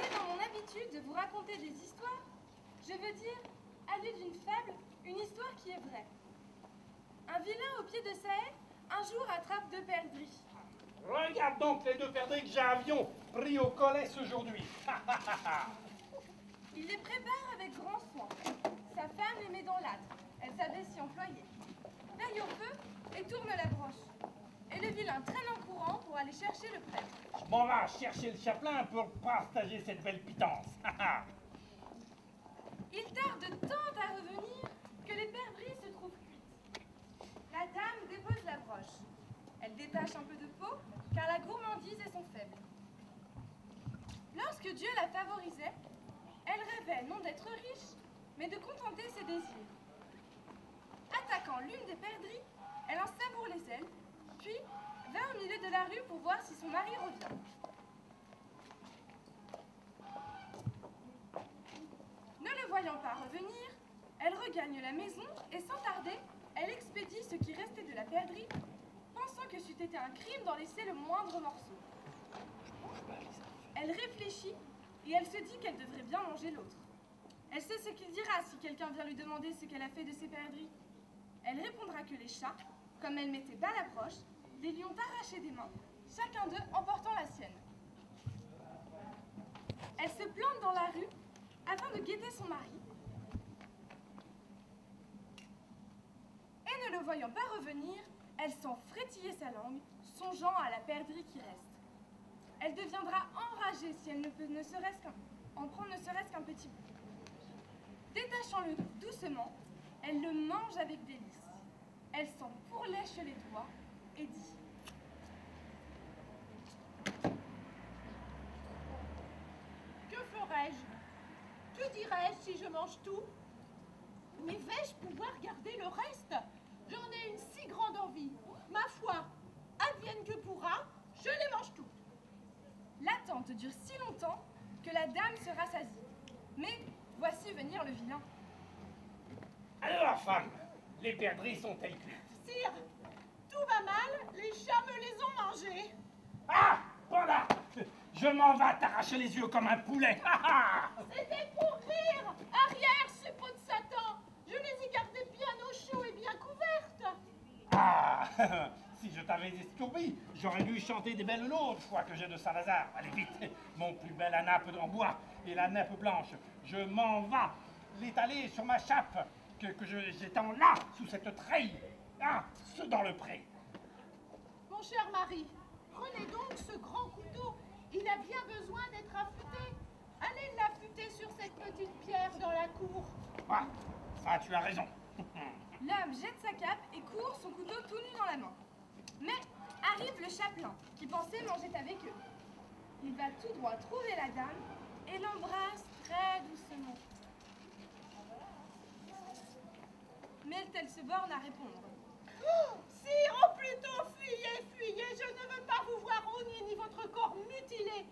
est dans mon habitude de vous raconter des histoires, je veux dire, à lieu d'une fable, une histoire qui est vraie. Un vilain au pied de sa haie, un jour attrape 2 perdrix. Regarde donc les 2 perdrix que j'avions pris au collet aujourd'hui. Il les prépare avec grand soin. Sa femme les met dans l'âtre. Elle savait s'y employer. Veille au feu et tourne la broche. Et le vilain traîne en courant pour aller chercher le prêtre. Je m'en vais chercher le chapelain pour partager cette belle pitance. Il tarde tant à revenir que les perdrix se trouvent cuites. La dame dépose la broche. Elle détache un peu de peau, car la gourmandise est son faible. Lorsque Dieu la favorisait, elle rêvait non d'être riche, mais de contenter ses désirs. Attaquant l'une des perdrix, elle en savoure les ailes, puis va au milieu de la rue pour voir si son mari revient. Ne le voyant pas revenir, elle regagne la maison et sans tarder, elle expédie ce qui restait de la perdrix, pensant que c'eût été un crime d'en laisser le moindre morceau. Elle réfléchit et elle se dit qu'elle devrait bien manger l'autre. Elle sait ce qu'il dira si quelqu'un vient lui demander ce qu'elle a fait de ses perdrix. Elle répondra que les chats, comme elle mettait bas la broche, les lui ont arraché des mains, chacun d'eux emportant la sienne. Elle se plante dans la rue afin de guetter son mari. Et ne le voyant pas revenir, elle sent frétiller sa langue, songeant à la perdrix qui reste. Elle deviendra enragée si elle ne peut en prendre ne serait-ce qu'un petit bout. Détachant-le doucement, elle le mange avec délice. Elle s'en pourlèche les doigts et dit: Que ferais-je? Que dirais-je si je mange tout? Mais vais-je pouvoir garder le reste? J'en ai une si grande envie. Ma foi, advienne que pourra, je les mange toutes. L'attente dure si longtemps que la dame se rassasie. Mais voici venir le vilain. Alors, femme, les perdrix sont-elles cuites? Sire, tout va mal, les chats me les ont mangées. Ah, voilà. Je m'en vais t'arracher les yeux comme un poulet. C'était pour rire. Arrière, suppôt de Satan. Je les ai gardées bien au chaud et bien couvertes. Ah, si je t'avais escourbé, j'aurais dû chanter des belles laudes, fois que j'ai de Saint-Lazare. Allez vite, mon plus bel anape en bois et la nappe blanche. Je m'en vais l'étaler sur ma chape que j'étends là, sous cette treille. Ah, ce dans le pré. Mon cher mari, prenez donc ce grand couteau. Il a bien besoin d'être affûté. Allez l'affûter sur cette petite pierre dans la cour. Ah, ça, tu as raison. L'homme jette sa cape et court, son couteau tout nu dans la main. Mais arrive le chapelain, qui pensait manger avec eux. Il va tout droit trouver la dame et l'embrasse très doucement. Mais elle se borne à répondre. Oh, sire, ou plutôt fuyez, fuyez, je ne veux pas vous voir rogner ni votre corps mutilé.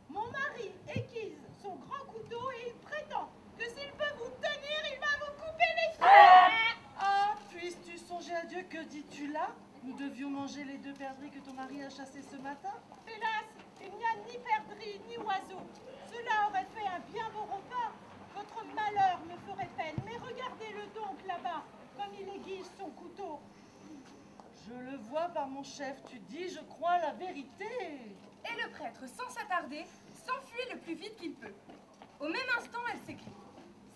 Mon mari aiguise son grand couteau et il prétend que s'il peut vous tenir, il va vous couper les cheveux. Ah, puisses-tu songer à Dieu, que dis-tu là? Nous devions manger les 2 perdrix que ton mari a chassés ce matin. Hélas, il n'y a ni perdrix ni oiseaux. Cela aurait fait un bien beau repas. Votre malheur me ferait peine, mais regardez-le donc là-bas, comme il aiguise son couteau. Je le vois par mon chef, tu dis, je crois la vérité. Et le prêtre, sans s'attarder, s'enfuit le plus vite qu'il peut. Au même instant, elle s'écrie.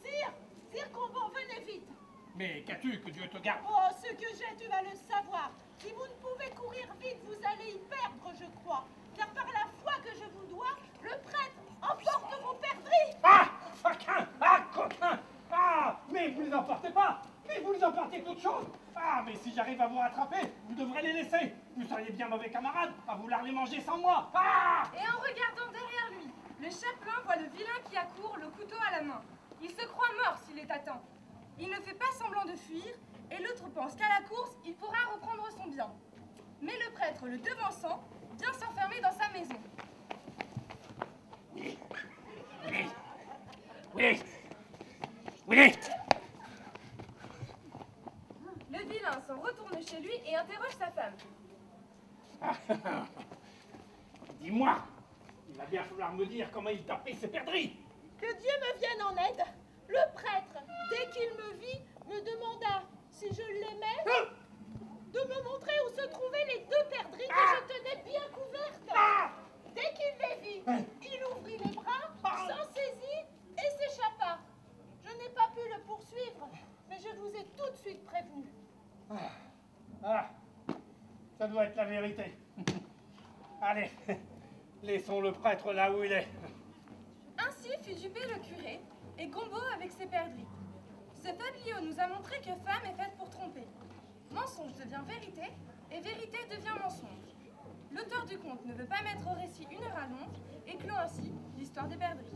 Sire, sire Combon, venez vite. Mais qu'as-tu, que Dieu te garde? Oh, ce que j'ai, tu vas le savoir. Si vous ne pouvez courir vite, vous allez y perdre, je crois. Car par la foi que je vous dois, le prêtre emporte vos perdrix. Ah, faquin! Ah, coquin! Ah, mais vous les emportez pas! Mais vous les emportez toutes choses! Ah, mais si j'arrive à vous rattraper, vous devrez les laisser! Vous seriez bien mauvais camarade à vouloir les manger sans moi! Ah! Et en regardant derrière lui, le chapelain voit le vilain qui accourt, le couteau à la main. Il se croit mort s'il est atteint. Il ne fait pas semblant de fuir, et l'autre pense qu'à la course, il pourra reprendre son bien. Mais le prêtre, le devançant, vient s'enfermer dans sa maison. Oui! Oui! Oui! Oui! Le vilain s'en retourne chez lui et interroge sa femme. Dis-moi, il va bien falloir me dire comment comment il t'a pris ces perdrix. Que Dieu me vienne en aide. Le prêtre, dès qu'il me vit, me demanda si je l'aimais, de me montrer où se trouvaient les 2 perdrix que je tenais bien couvertes. Dès qu'il les vit, il ouvrit les bras, s'en saisit et s'échappa. Je n'ai pas pu le poursuivre, mais je vous ai tout de suite prévenu. Ça doit être la vérité. Allez, laissons le prêtre là où il est. Ainsi fut Juppé le curé et Gombo avec ses perdrix. Ce fabliau nous a montré que femme est faite pour tromper. Mensonge devient vérité et vérité devient mensonge. L'auteur du conte ne veut pas mettre au récit une rallonge et clôt ainsi l'histoire des perdrix.